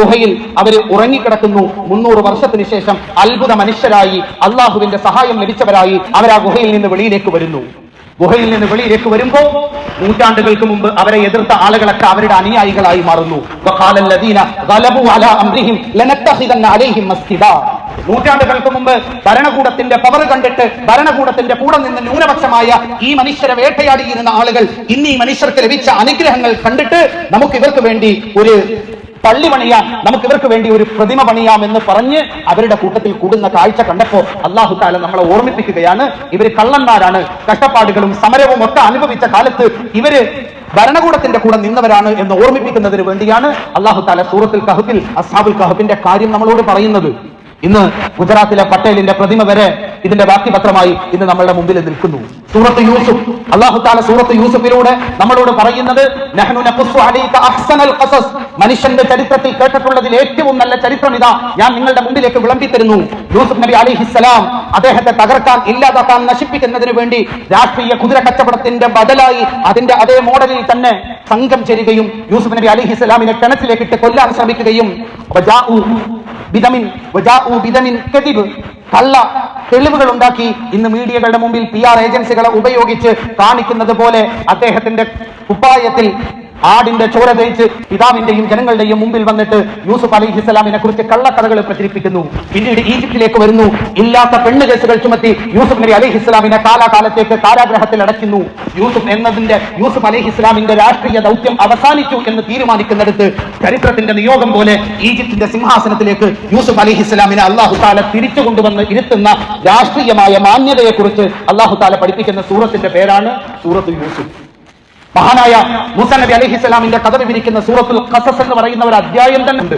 ഗുഹയിൽ അവർ ഉറങ്ങിക്കിടക്കുന്നു. 300 വർഷത്തിന് ശേഷം അത്ഭുത മനുഷ്യരായി അള്ളാഹുവിന്റെ സഹായം ലഭിച്ചവരായി അവർ ആ ഗുഹയിൽ നിന്ന് വെളിയിലേക്ക് വരുന്നു. ഗുഹയിൽ നിന്ന് വെളിയിലേക്ക് വരുമ്പോൾ നൂറ്റാണ്ടുകൾക്ക് മുമ്പ് അവരെ എതിർത്ത ആളുകളൊക്കെ അവരുടെ അനുയായികളായി മാറുന്നു. നൂറ്റാണ്ടുകൾക്ക് മുമ്പ് ഭരണകൂടത്തിന്റെ പവർ കണ്ടിട്ട് ഭരണകൂടത്തിന്റെ കൂടെ നിന്ന് ന്യൂനപക്ഷമായ ഈ മനുഷ്യരെ വേട്ടയാടിയിരുന്ന ആളുകൾ ഇന്ന് ഈ മനുഷ്യർക്ക് ലഭിച്ച അനുഗ്രഹങ്ങൾ കണ്ടിട്ട് നമുക്ക് ഇവർക്ക് വേണ്ടി ഒരു പള്ളി പണിയാം, നമുക്ക് ഇവർക്ക് വേണ്ടി ഒരു പ്രതിമ പണിയാം എന്ന് പറഞ്ഞ് അവരുടെ കൂട്ടത്തിൽ കൂടുന്ന കാഴ്ച കണ്ടപ്പോ അല്ലാഹു തആല നമ്മളെ ഓർമ്മിപ്പിക്കുകയാണ്, ഇവര് കള്ളന്മാരാണ്, കഷ്ടപ്പാടുകളും സമരവും ഒക്കെ അനുഭവിച്ച കാലത്ത് ഇവര് ഭരണകൂടത്തിന്റെ കൂടെ നിന്നവരാണ് എന്ന് ഓർമ്മിപ്പിക്കുന്നതിന് വേണ്ടിയാണ് അല്ലാഹു തആല സൂറത്തുൽ കഹ്ഫിൽ അസ്ഹാബുൽ കഹ്ഫിന്റെ കാര്യം നമ്മളോട് പറയുന്നത്. ഇന്ന് ഗുജറാത്തിലെ പട്ടേലിന്റെ പ്രതിമ വരെ ഇതിന്റെ ബാക്കി പത്രമായി ഇന്ന് നമ്മളുടെ മുമ്പിൽ നിൽക്കുന്നു. സൂറത്ത് യൂസുഫ്, അല്ലാഹു തആല സൂറത്ത് യൂസുഫിലൂടെ നമ്മളോട് പറയുന്നത് നഹ്നു നഖുസ്സു അലൈക അഹ്സനൽ ഖസസ്, മനുഷ്യന്റെ ചരിത്രത്തിൽ കേട്ടിട്ടുള്ളതിൽ ഏറ്റവും നല്ല ചരിത്രം ഇതാ ഞാൻ നിങ്ങളുടെ മുമ്പിലേക്ക് വിളമ്പി തരുന്നു. യൂസുഫ് നബി അലൈഹിസ്സലാം അദ്ദേഹത്തെ തകർക്കാൻ, ഇല്ലാതാക്കാൻ, നശിപ്പിക്കുന്നതിന് വേണ്ടി രാഷ്ട്രീയ കുതിര കച്ചവടത്തിന്റെ ബദലായി അതിന്റെ അതേ മോഡലിൽ തന്നെ സംഘം ചേരുകയും യൂസുഫ് നബി അലൈഹിസ്സലാമിനെ കിണറ്റിലേക്ക് ഇട്ട് കൊല്ലാൻ ശ്രമിക്കുകയും കള്ള തെളിവുകൾ ഉണ്ടാക്കി ഇന്ന് മീഡിയകളുടെ മുമ്പിൽ PR ഏജൻസികളെ ഉപയോഗിച്ച് കാണിക്കുന്നത് പോലെ അദ്ദേഹത്തിന്റെ കുപ്പായത്തിൽ ആടിന്റെ ചോര തേച്ച് പിതാവിന്റെയും ജനങ്ങളുടെയും മുമ്പിൽ വന്നിട്ട് യൂസുഫ് അലൈഹിസ്സലാമിനെ കുറിച്ച് കള്ളക്കഥകൾ പ്രചരിപ്പിക്കുന്നു. പിന്നീട് ഈജിപ്തിലേക്ക് വരുന്നു. ഇല്ലാത്ത പെണ്ണ് കേസുകൾ ചുമത്തി യൂസുഫ് നബി അലൈഹിസ്സലാമിനെ കാലാകാലത്തേക്ക് കാരാഗ്രഹത്തിൽ അടയ്ക്കുന്നു. യൂസുഫ് അലൈഹിസ്സലാമിന്റെ രാഷ്ട്രീയ ദൗത്യം അവസാനിച്ചു എന്ന് തീരുമാനിക്കുന്നിടത്ത് ചരിത്രത്തിന്റെ നിയോഗം പോലെ ഈജിപ്തിന്റെ സിംഹാസനത്തിലേക്ക് യൂസുഫ് അലൈഹിസ്സലാമിനെ അല്ലാഹു തആല തിരിച്ചു കൊണ്ടുവന്ന് ഇരുത്തുന്ന രാഷ്ട്രീയമായ മാന്യതയെ കുറിച്ച് അല്ലാഹു തആല പഠിപ്പിക്കുന്ന സൂറത്തിന്റെ പേരാണ് സൂറത്തുൽ യൂസുഫ്. മഹാനായ മൂസാ നബി അലൈഹിസ്സലാമിന്റെ കഥ വിവരിക്കുന്ന സൂറത്തുൽ ഖസസ് എന്ന് പറയുന്ന ഒരു അധ്യായം തന്നെ ഉണ്ട്.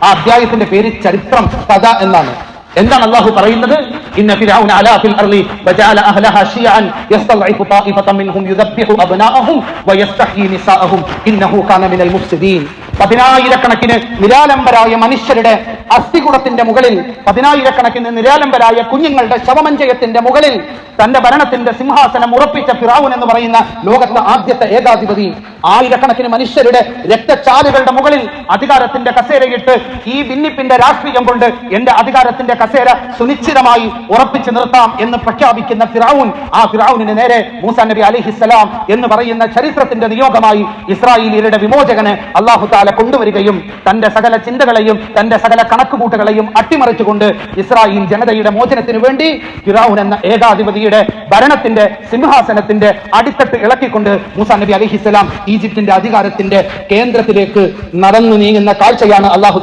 ആ അധ്യായത്തിന്റെ പേര് ചരിത്രം കഥ എന്നാണ്. എന്താണ് അല്ലാഹു പറയുന്നത്? ഇന്ന ഫിർഔന അലാ ഫിൽ അർളി വജഅല അഹ്ലഹാ ശിയഅൻ യസ്തദ്ഇഫു ത്വാഇഫതൻ മിൻഹും യുദബ്ബിഹു അബ്നാഅഹും വയസ്തഹ്യി നിസാഅഹും ഇന്നഹു കാന മിനൽ മുഫ്സിദീൻ. 10,000-കണക്കിന് നിരാലംബരായ മനുഷ്യരുടെ അസ്ഥികുടത്തിന്റെ മുകളിൽ, 10,000-കണക്കിന് നിരാലംബരായ കുഞ്ഞുങ്ങളുടെ ശവമഞ്ചയത്തിന്റെ മുകളിൽ തന്റെ ഭരണത്തിന്റെ സിംഹാസനം ഉറപ്പിച്ച ഫിർഔൻ എന്ന് പറയുന്ന ലോകത്തെ ആദ്യത്തെ ഏകാധിപതി 1000-കണക്കിന് മനുഷ്യരുടെ രക്തച്ചാലുകളുടെ മുകളിൽ അധികാരത്തിന്റെ കസേരയിട്ട് ഈ ഭിന്നിപ്പിന്റെ രാഷ്ട്രീയം കൊണ്ട് എന്റെ അധികാരത്തിന്റെ കസേര സുനിശ്ചിതമായി ഉറപ്പിച്ചു നിർത്താം എന്ന് പ്രഖ്യാപിക്കുന്ന ഫിർഔൻ, ആ ഫിർഔനിന് നേരെ മൂസാ നബി അലൈഹിസ്സലാം എന്ന് പറയുന്ന ചരിത്രത്തിന്റെ നിയോഗമായി ഇസ്രായേലിയരുടെ വിമോചകനെ അല്ലാഹു തആല കൊണ്ടുവരികയും തന്റെ സകല ചിന്തകളെയും തന്റെ സകല കണക്കുകൂട്ടുകളെയും അട്ടിമറിച്ചുകൊണ്ട് ഇസ്രായേൽ ജനതയുടെ മോചനത്തിന് വേണ്ടി ഫിർഔൻ എന്ന ഏകാധിപതിയുടെ ഭരണത്തിന്റെ സിംഹാസനത്തിന്റെ അടിത്തട്ട് ഇളക്കിക്കൊണ്ട് മൂസാ നബി അലൈഹിസ്സലാം ഈജിപ്തിന്റെ അധികാരത്തിന്റെ കേന്ദ്രത്തിലേക്ക് നടന്നു നീങ്ങുന്ന കാഴ്ചയാണ് അല്ലാഹു